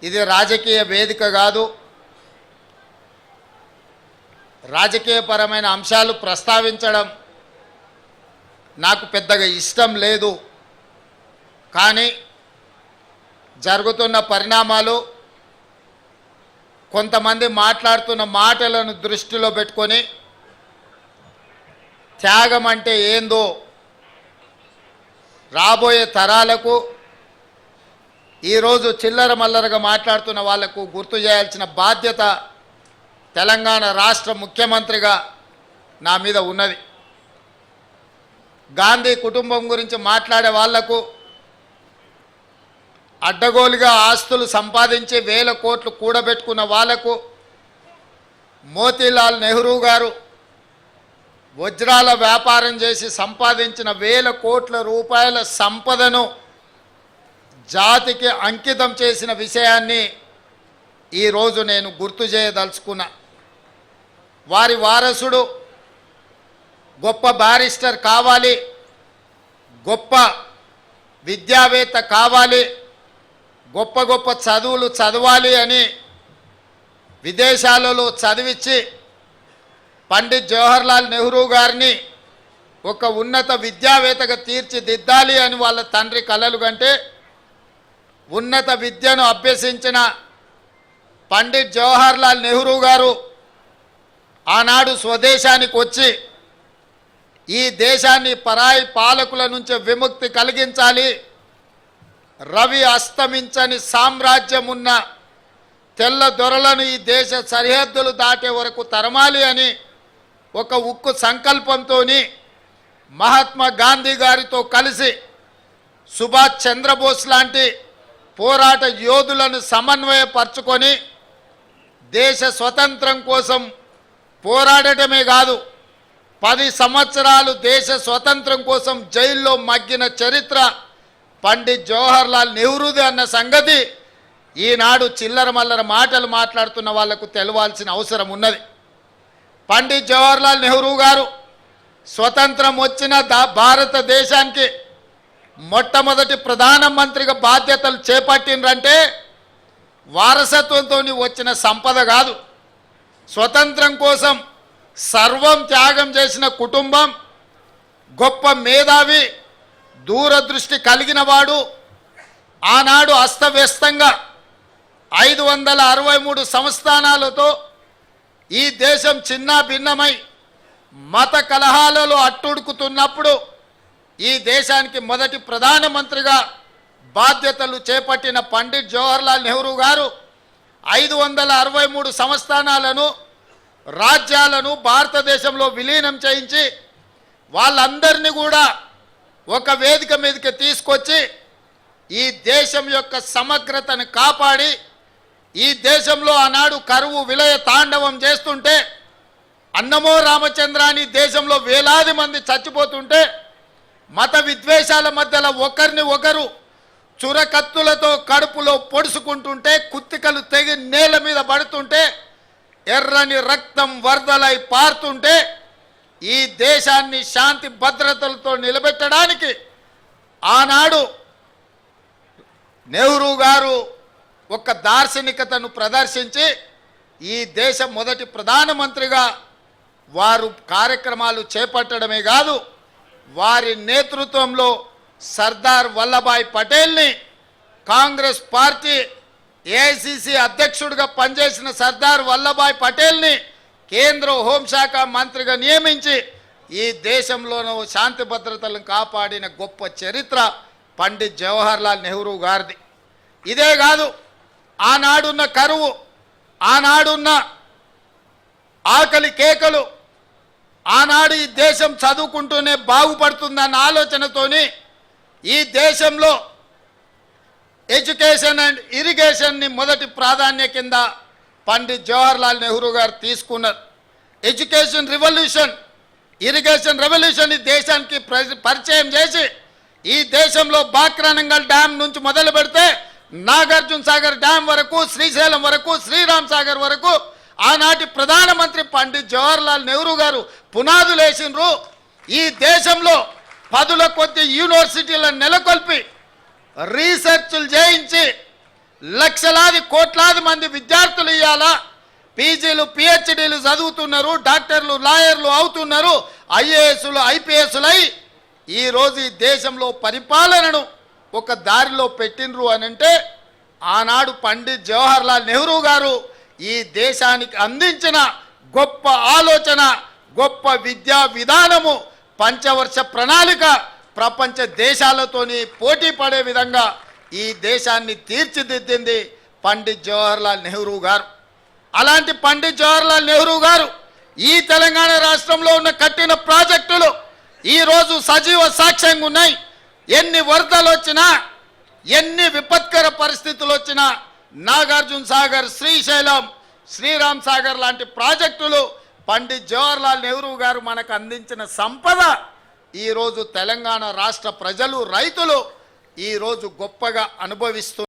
ఇది రాజకీయ వేదిక కాదు. రాజకీయపరమైన అంశాలు ప్రస్తావించడం నాకు పెద్దగా ఇష్టం లేదు. కానీ జరుగుతున్న పరిణామాలు, కొంతమంది మాట్లాడుతున్న మాటలను దృష్టిలో పెట్టుకొని త్యాగం అంటే ఏందో రాబోయే తరాలకు, ఈరోజు చిల్లర మల్లరగా మాట్లాడుతున్న వాళ్లకు గుర్తు చేయాల్సిన బాధ్యత తెలంగాణ రాష్ట్ర ముఖ్యమంత్రిగా నా మీద ఉన్నది. గాంధీ కుటుంబం గురించి మాట్లాడే వాళ్లకు, అడ్డగోలుగా ఆస్తులు సంపాదించి వేల కోట్లు కూడబెట్టుకున్న వాళ్లకు, మోతీలాల్ నెహ్రూ గారు వజ్రాల వ్యాపారం చేసి సంపాదించిన వేల కోట్ల రూపాయల సంపదను జాతికి అంకితం చేసిన విషయాన్ని ఈరోజు నేను గుర్తు చేయదలుచుకున్నా. వారి వారసుడు గొప్ప బారిస్టర్ కావాలి, గొప్ప విద్యావేత్త కావాలి, గొప్ప గొప్ప చదువులు చదవాలి అని విదేశాలలో చదివించి పండిత్ జవహర్లాల్ నెహ్రూ గారిని ఒక ఉన్నత విద్యావేత్తగా తీర్చిదిద్దాలి అని వాళ్ళ తండ్రి కలలు కంటే, ఉన్నత విద్యను అభ్యసించిన పండిత్ జవహర్లాల్ నెహ్రూ గారు ఆనాడు స్వదేశానికి వచ్చి ఈ దేశాన్ని పరాయి పాలకుల నుంచి విముక్తి కలిగించాలి, రవి అస్తమించని సామ్రాజ్యం ఉన్న తెల్ల దొరలను ఈ దేశ సరిహద్దులు దాటే వరకు తరమాలి అని ఒక ఉక్కు సంకల్పంతో మహాత్మా గాంధీ గారితో కలిసి సుభాష్ చంద్రబోస్ లాంటి పోరాట యోధులను సమన్వయపరచుకొని దేశ స్వతంత్రం కోసం పోరాడటమే కాదు, 10 సంవత్సరాలు దేశ స్వతంత్రం కోసం జైల్లో మగ్గిన చరిత్ర పండిత్ జవహర్లాల్ నెహ్రూది అన్న సంగతి ఈనాడు చిల్లర మల్లర మాటలు మాట్లాడుతున్న వాళ్లకు తెలవాల్సిన అవసరం ఉన్నది. పండిత్ జవహర్లాల్ నెహ్రూ గారు స్వతంత్రం వచ్చిన భారతదేశానికి మొట్టమొదటి ప్రధానమంత్రిగా బాధ్యతలు చేపట్టినరంటే వారసత్వంతో వచ్చిన సంపద కాదు. స్వతంత్రం కోసం సర్వం త్యాగం చేసిన కుటుంబం, గొప్ప మేధావి, దూరదృష్టి కలిగిన వాడు. ఆనాడు అస్తవ్యస్తంగా 563 సంస్థానాలతో ఈ దేశం చిన్న భిన్నమై మత కలహాలలో అట్టుడుకుతున్నప్పుడు ఈ దేశానికి మొదటి ప్రధానమంత్రిగా బాధ్యతలు చేపట్టిన పండిత్ జవహర్లాల్ నెహ్రూ గారు 563 సంస్థానాలను, రాజ్యాలను భారతదేశంలో విలీనం చేయించి వాళ్ళందరినీ కూడా ఒక వేదిక మీదకి తీసుకొచ్చి ఈ దేశం యొక్క సమగ్రతను కాపాడి, ఈ దేశంలో ఆనాడు కరువు విలయ తాండవం చేస్తుంటే, అన్నమో రామచంద్రాని దేశంలో వేలాది మంది చచ్చిపోతుంటే, మత విద్వేషాల మధ్యలో ఒకరిని ఒకరు చురకత్తులతో కడుపులో పొడుచుకుంటుంటే, కుత్తికలు తెగి నేల మీద పడుతుంటే, ఎర్రని రక్తం వరదలై పారుతుంటే, ఈ దేశాన్ని శాంతి భద్రతలతో నిలబెట్టడానికి ఆనాడు నెహ్రూ గారు ఒక దార్శనికతను ప్రదర్శించి ఈ దేశ మొదటి ప్రధానమంత్రిగా వారు కార్యక్రమాలు చేపట్టడమే కాదు, వారి నేతృత్వంలో సర్దార్ వల్లభాయ్ పటేల్ని, కాంగ్రెస్ పార్టీ ఏఐసిసి అధ్యక్షుడిగా పనిచేసిన సర్దార్ వల్లభాయ్ పటేల్ని కేంద్ర హోంశాఖ మంత్రిగా నియమించి ఈ దేశంలోనూ శాంతి భద్రతలను కాపాడిన గొప్ప చరిత్ర పండిత్ జవహర్లాల్ నెహ్రూ గారిది. ఇదే కాదు, ఆనాడున్న కరువు, ఆనాడున్న ఆకలి కేకలు, ఆనాడు ఈ దేశం చదువుకుంటూనే బాగుపడుతుందన్న ఆలోచనతోని ఈ దేశంలో ఎడ్యుకేషన్ అండ్ ఇరిగేషన్ని మొదటి ప్రాధాన్య కింద పండిత్ జవహర్లాల్ నెహ్రూ గారు తీసుకున్నారు. ఎడ్యుకేషన్ రెవల్యూషన్, ఇరిగేషన్ రెవల్యూషన్ ఈ దేశానికి పరిచయం చేసి ఈ దేశంలో బాక్రానంగల్ డ్యామ్ నుంచి మొదలు పెడితే నాగార్జున సాగర్ డ్యామ్ వరకు, శ్రీశైలం వరకు, శ్రీరామ్ సాగర్ వరకు ఆనాటి ప్రధానమంత్రి పండిత్ జవహర్లాల్ నెహ్రూ గారు పునాదులు వేసినారు. ఈ దేశంలో 10ల కొద్ది యూనివర్సిటీలను నెలకొల్పి రీసెర్చ్లు చేయించి లక్షలాది కోట్లాది మంది విద్యార్థులు ఇవ్వాలా పీజీలు పిహెచ్డీలు చదువుతున్నారు, డాక్టర్లు లాయర్లు అవుతున్నారు, ఐఏఎస్లు ఐపీఎస్లై ఈరోజు ఈ దేశంలో పరిపాలనను ఒక దారిలో పెట్టినరు అని అంటే ఆనాడు పండిత్ జవహర్లాల్ నెహ్రూ గారు ఈ దేశానికి అందించిన గొప్ప ఆలోచన, గొప్ప విద్యా విధానము, పంచవర్ష ప్రణాళిక ప్రపంచ దేశాలతోని పోటీ పడే విధంగా ఈ దేశాన్ని తీర్చిదిద్దింది పండిత్ జవహర్లాల్ నెహ్రూ గారు. అలాంటి పండిత్ జవహర్లాల్ నెహ్రూ గారు ఈ తెలంగాణ రాష్ట్రంలో ఉన్న కట్టిన ప్రాజెక్టులు ఈరోజు సజీవ సాక్ష్యంగా ఉన్నాయి. ఎన్ని వరదలు వచ్చినా, ఎన్ని విపత్కర పరిస్థితులు వచ్చినా నాగార్జున సాగర్, శ్రీశైలం, శ్రీరామ్ సాగర్ లాంటి ప్రాజెక్టులు పండిత్ జవహర్లాల్ నెహ్రూ గారు మనకు అందించిన సంపద ఈరోజు తెలంగాణ రాష్ట్ర ప్రజలు, రైతులు ఈరోజు గొప్పగా అనుభవిస్తున్నారు.